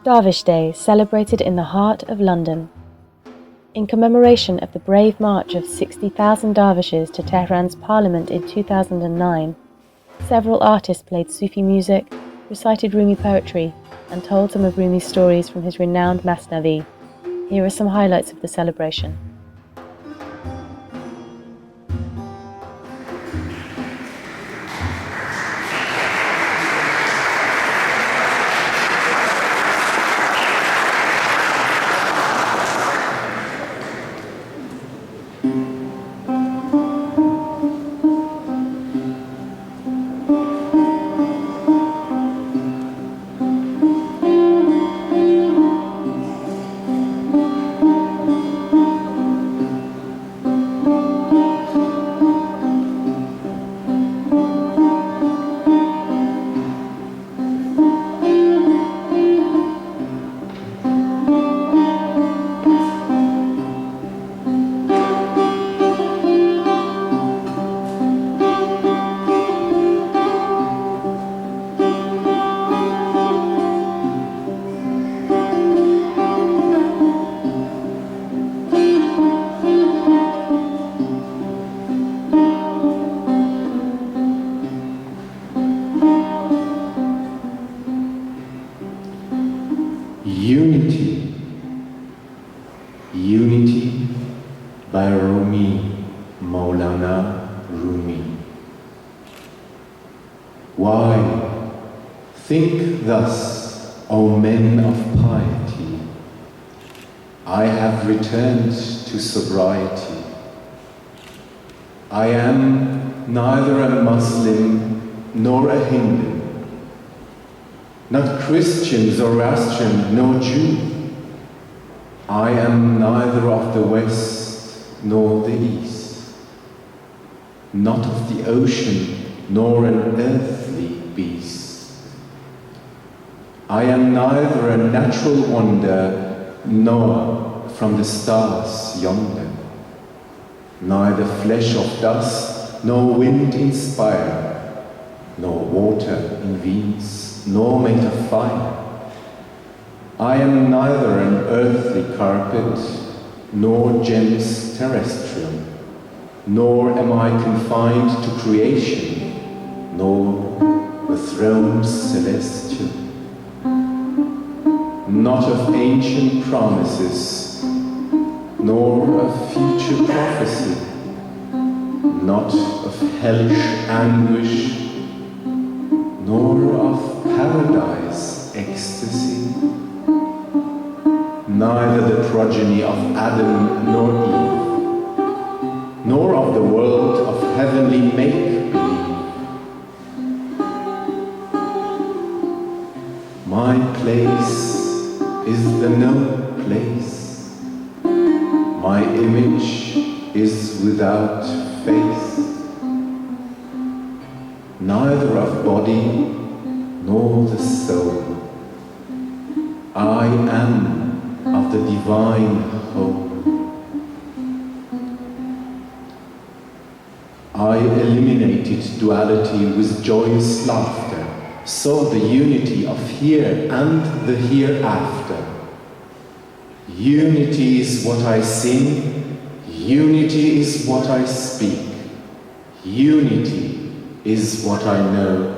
Darvish Day, celebrated in the heart of London. In commemoration of the brave march of 60,000 dervishes to Tehran's parliament in 2009, several artists played Sufi music, recited Rumi poetry, and told some of Rumi's stories from his renowned Mathnavi. Here are some highlights of the celebration. Unity by Rumi, Maulana Rumi. Why think thus, O men of piety? I have returned to sobriety. I am neither a Muslim nor a Hindu, not Christian, Zoroastrian, nor Jew. I am neither of the West nor the East, not of the ocean nor an earthly beast. I am neither a natural wonder nor from the stars yonder, neither flesh of dust nor wind inspire, nor water in veins nor made of fire. I am neither an earthly carpet, nor gems terrestrial, nor am I confined to creation, nor the thrones celestial. Not of ancient promises, nor of future prophecy, not of hellish anguish, nor of paradise ecstasy. Neither the progeny of Adam nor Eve, nor of the world of heavenly make-believe. My place is the no place. My image is without face. Neither of body nor the soul. I am of the divine whole. I eliminated duality with joyous laughter, saw the unity of here and the hereafter. Unity is what I sing, unity is what I speak, unity is what I know,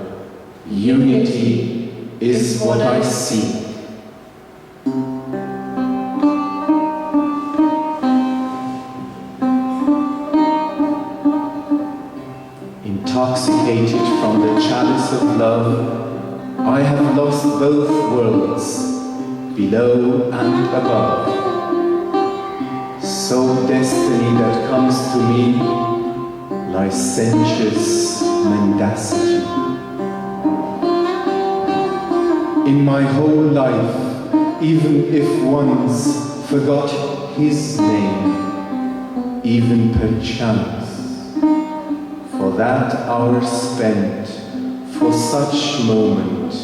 unity is what I seek. Intoxicated from the chalice of love, I have lost both worlds, below and above. So destiny that comes to me, licentious mendacity. In my whole life, even if once forgot his name, even perchance, for that hour spent, for such moment,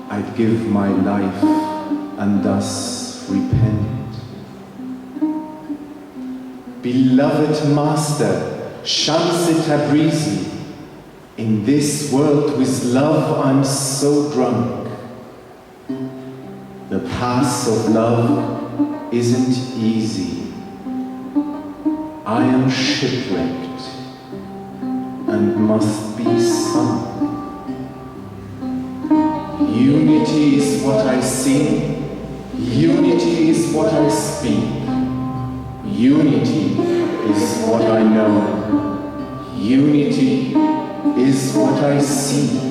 I'd give my life and thus repent. Beloved Master, Shams-e Tabrizi, in this world with love I'm so drunk. The task of love isn't easy. I am shipwrecked and must be sunk. Unity is what I see, unity is what I speak, unity is what I know, unity is what I see.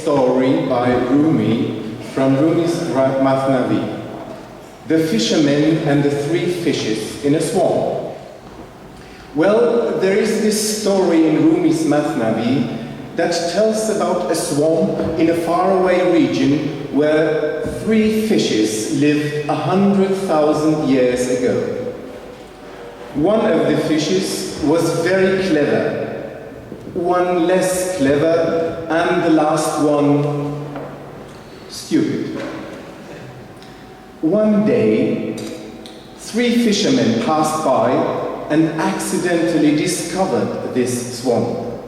story by Rumi from Rumi's Mathnavi, The Fisherman and the Three Fishes in a Swamp. Well, there is this story in Rumi's Mathnavi that tells about a swamp in a faraway region where three fishes lived 100,000 years ago. One of the fishes was very clever, one less clever, and the last one stupid. One day, three fishermen passed by and accidentally discovered this swamp.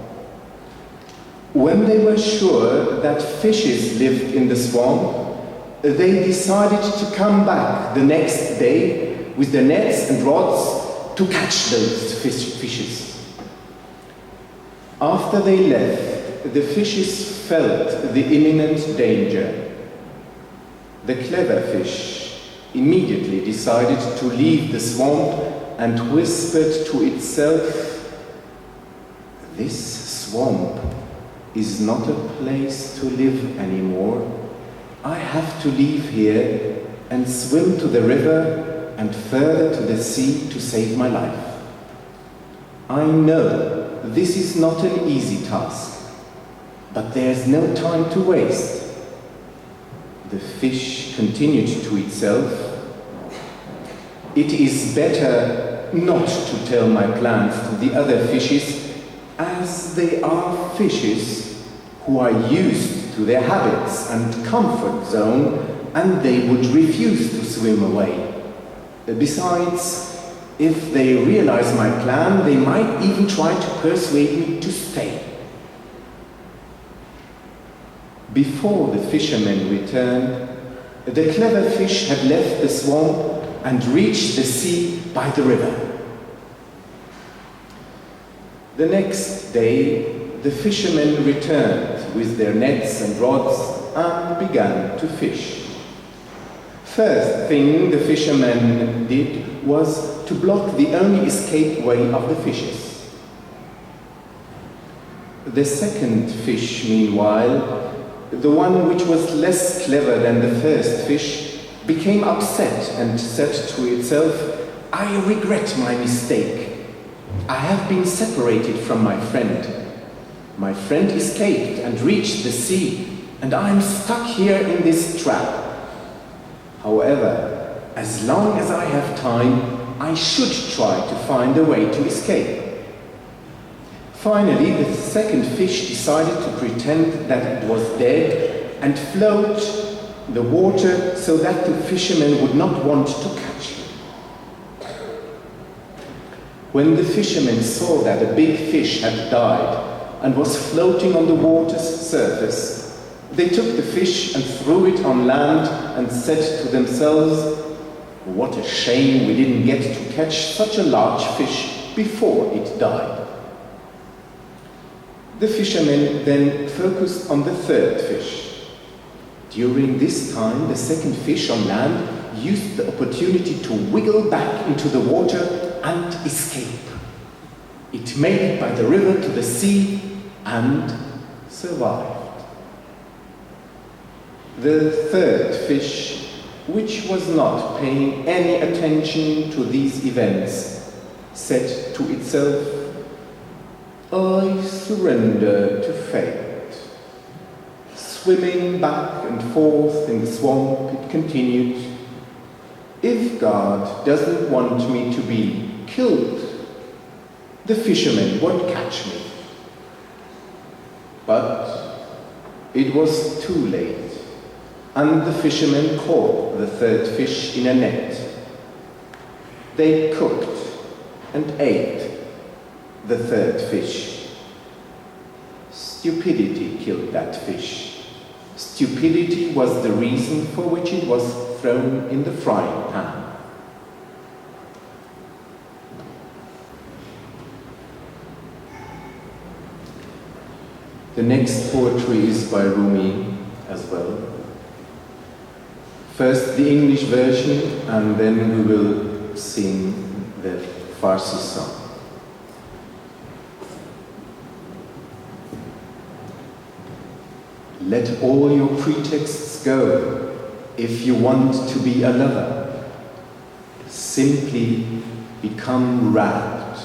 When they were sure that fishes lived in the swamp, they decided to come back the next day with their nets and rods to catch those fishes. After they left, the fishes felt the imminent danger. The clever fish immediately decided to leave the swamp and whispered to itself, "This swamp is not a place to live anymore. I have to leave here and swim to the river and further to the sea to save my life. I know this is not an easy task, but there's no time to waste." The fish continued to itself, "It is better not to tell my plans to the other fishes, as they are fishes who are used to their habits and comfort zone, and they would refuse to swim away. Besides, if they realize my plan, they might even try to persuade me to stay." Before the fishermen returned, the clever fish had left the swamp and reached the sea by the river. The next day, the fishermen returned with their nets and rods and began to fish. First thing the fishermen did was to block the only escape way of the fishes. The second fish, meanwhile, the one which was less clever than the first fish, became upset and said to itself, "I regret my mistake. I have been separated from my friend. My friend escaped and reached the sea, and I am stuck here in this trap. However, as long as I have time, I should try to find a way to escape." Finally, the second fish decided to pretend that it was dead and float the water so that the fishermen would not want to catch it. When the fishermen saw that a big fish had died and was floating on the water's surface, they took the fish and threw it on land and said to themselves, "What a shame we didn't get to catch such a large fish before it died." The fishermen then focused on the third fish. During this time, the second fish on land used the opportunity to wiggle back into the water and escape. It made it by the river to the sea and survived. The third fish, which was not paying any attention to these events, said to itself, "I surrender to fate." Swimming back and forth in the swamp, it continued, "If God doesn't want me to be killed, the fishermen won't catch me." But it was too late, and the fishermen caught the third fish in a net. They cooked and ate the third fish. Stupidity killed that fish. Stupidity was the reason for which it was thrown in the frying pan. The next poetry is by Rumi as well. First the English version, and then we will sing the Farsi song. Let all your pretexts go if you want to be a lover. Simply become wrapped,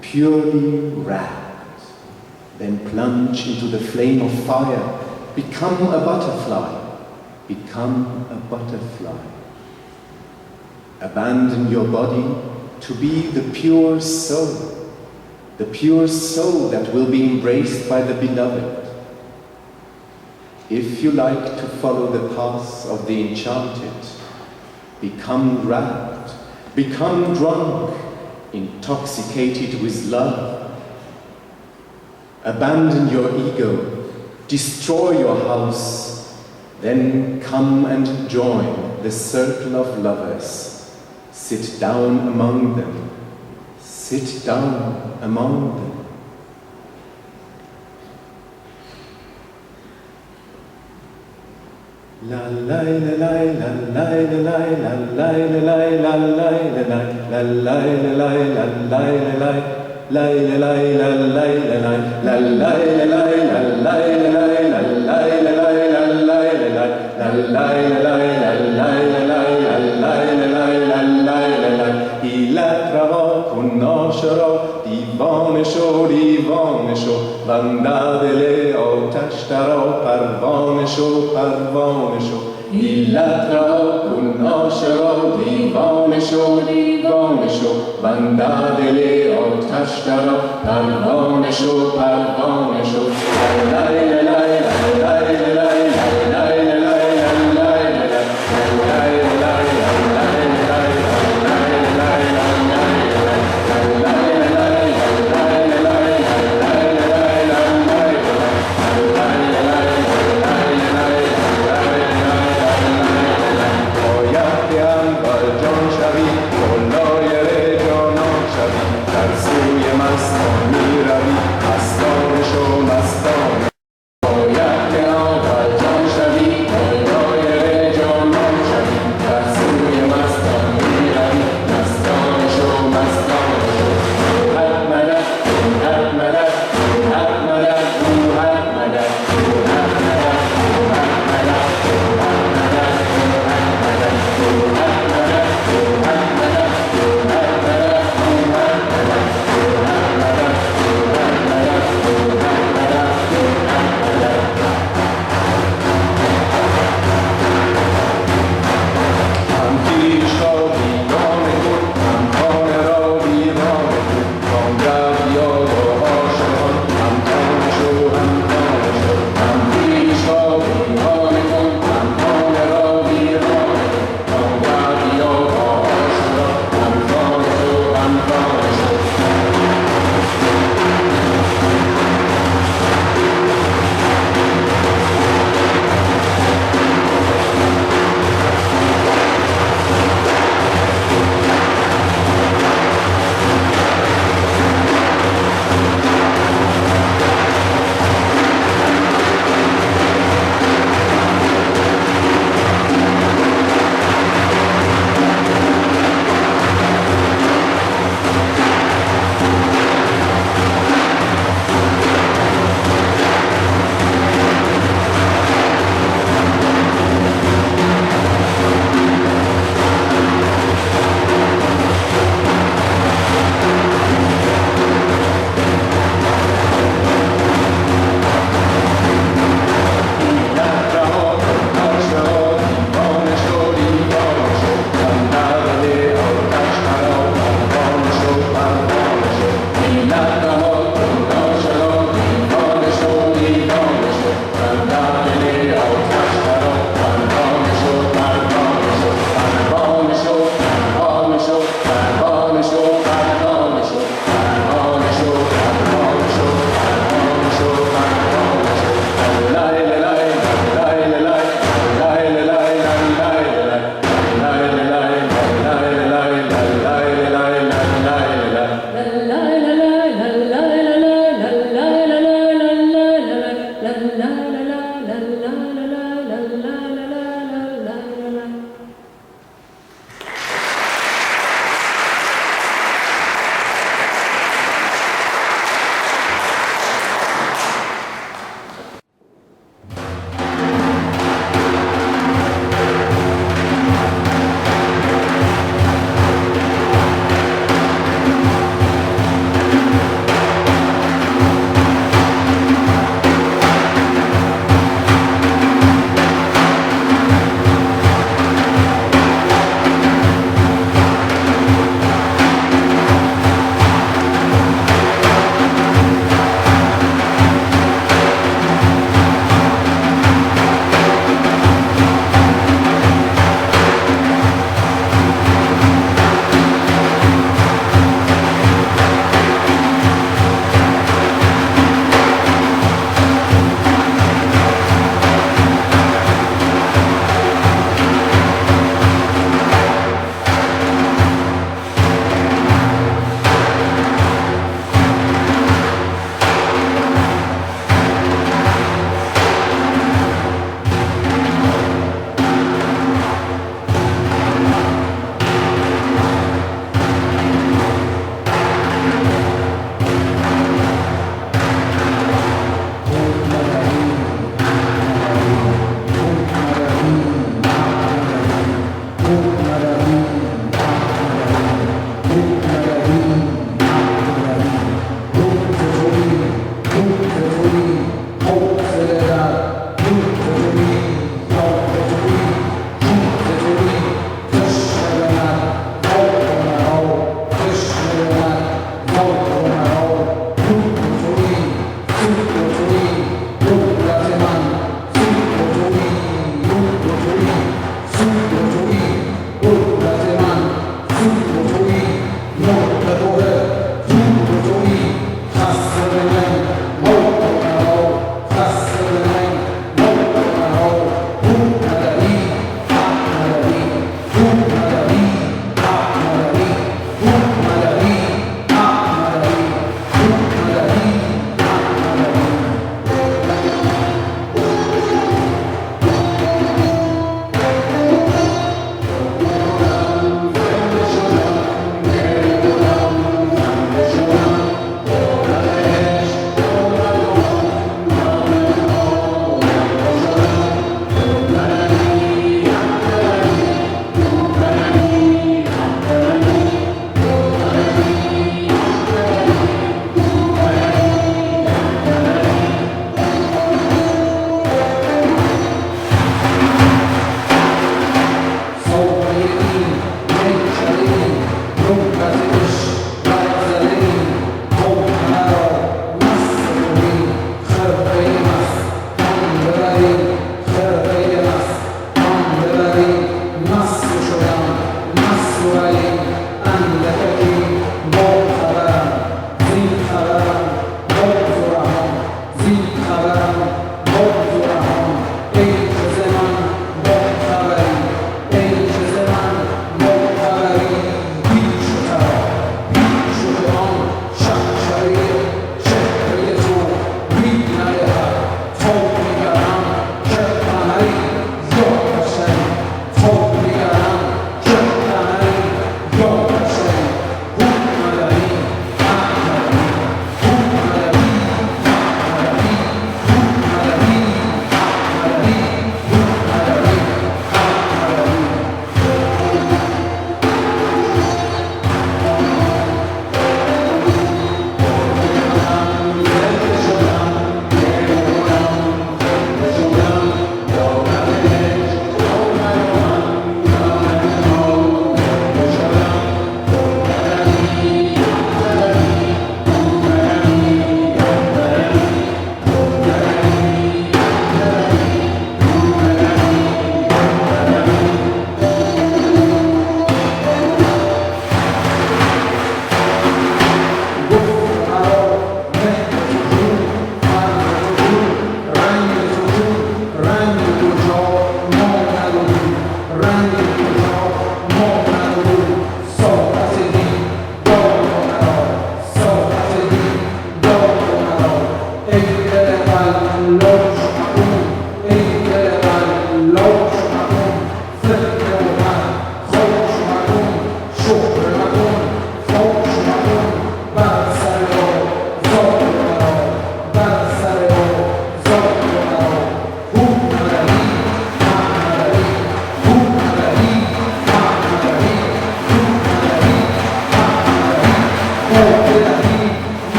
purely wrapped, then plunge into the flame of fire. Become a butterfly, become a butterfly. Abandon your body to be the pure soul that will be embraced by the beloved. If you like to follow the paths of the enchanted, become wrapped, become drunk, intoxicated with love. Abandon your ego, destroy your house, then come and join the circle of lovers. Sit down among them, sit down among them. La la la la la la la la la la la la دیوانه شو دیوانه شو بندر دل آتش درا پروانه شو پروانه شو ایلت را کن آشرا دیوانه شو دیوانه شو بندر دل آتش درا پروانه شو پروانه شو لای لای لای لای لای مستانه شو مستانه باید که آور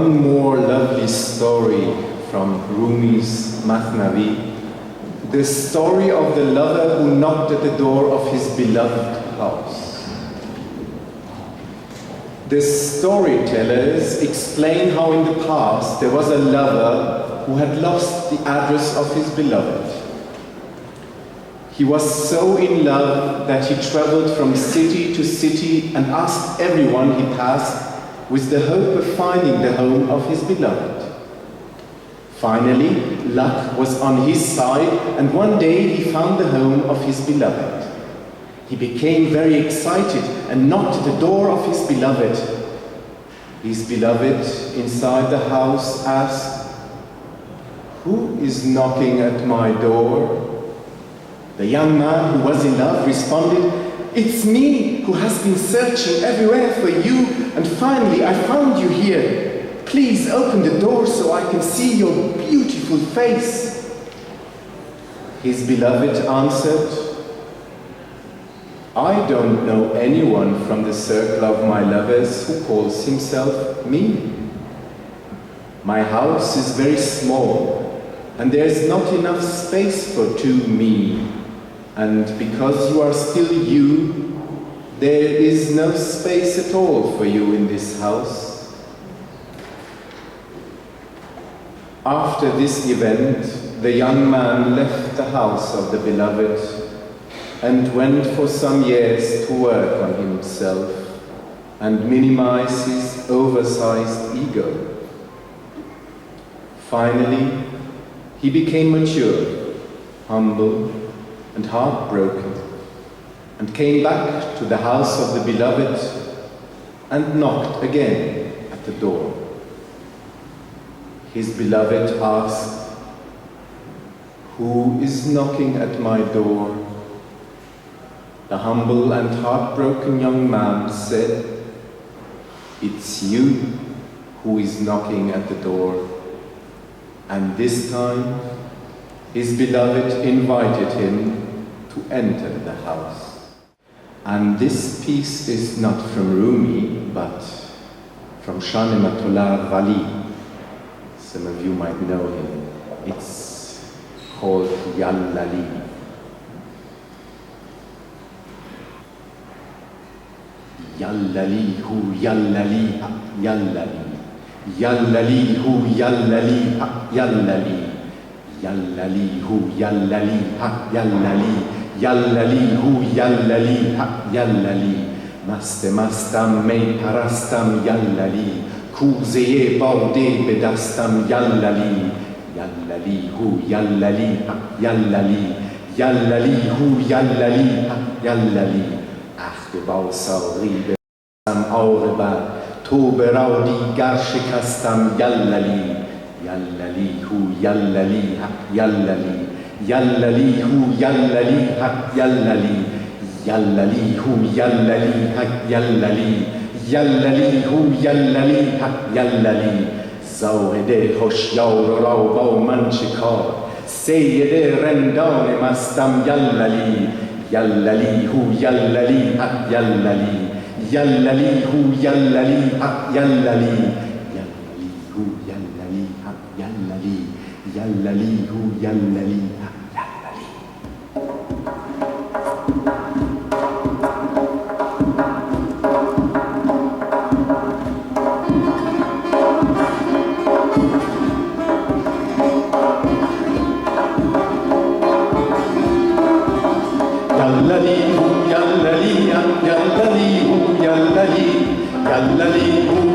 one more lovely story from Rumi's Mathnavi, the story of the lover who knocked at the door of his beloved house. The storytellers explain how in the past there was a lover who had lost the address of his beloved. He was so in love that he traveled from city to city and asked everyone he passed with the hope of finding the home of his beloved. Finally, luck was on his side, and one day he found the home of his beloved. He became very excited and knocked at the door of his beloved. His beloved inside the house asked, "Who is knocking at my door?" The young man who was in love responded, "It's me who has been searching everywhere for you, and finally I found you here. Please open the door so I can see your beautiful face." His beloved answered, "I don't know anyone from the circle of my lovers who calls himself me. My house is very small, and there's not enough space for two me. And because you are still you, there is no space at all for you in this house." After this event, the young man left the house of the beloved and went for some years to work on himself and minimize his oversized ego. Finally, he became mature, humble, and heartbroken, and came back to the house of the beloved and knocked again at the door. His beloved asked, "Who is knocking at my door?" The humble and heartbroken young man said, "It's you who is knocking at the door." And this time, his beloved invited him to enter the house. And this piece is not from Rumi, but from Shah Nematullah Wali. Some of you might know him. It's called Yallali. Yallali hu yallali yallali. Yallali hu yallali yallali. Yallali hu yallali yallali. Yallali hu yallali yallali. Mastam می پرستم یللی. کوزه باده به دستم یللی. یللی هو یللی یللی. یللی هو یللی یللی. عهد با ساقی بستم عاقبت. توبه را دیگر شکستم یللی. یللی هو یللی یللی. یللی هو یللی یللی. یللی هو یللی یللی. یللی هو یللی یللی. زاهد هوشیار را با من چه کار؟ سید رندان مستم یللی. یللی هو یللی یللی. یللی هو یللی یللی. یللی هو یللی یللی. یللی هو یللی یللی. Yallali hu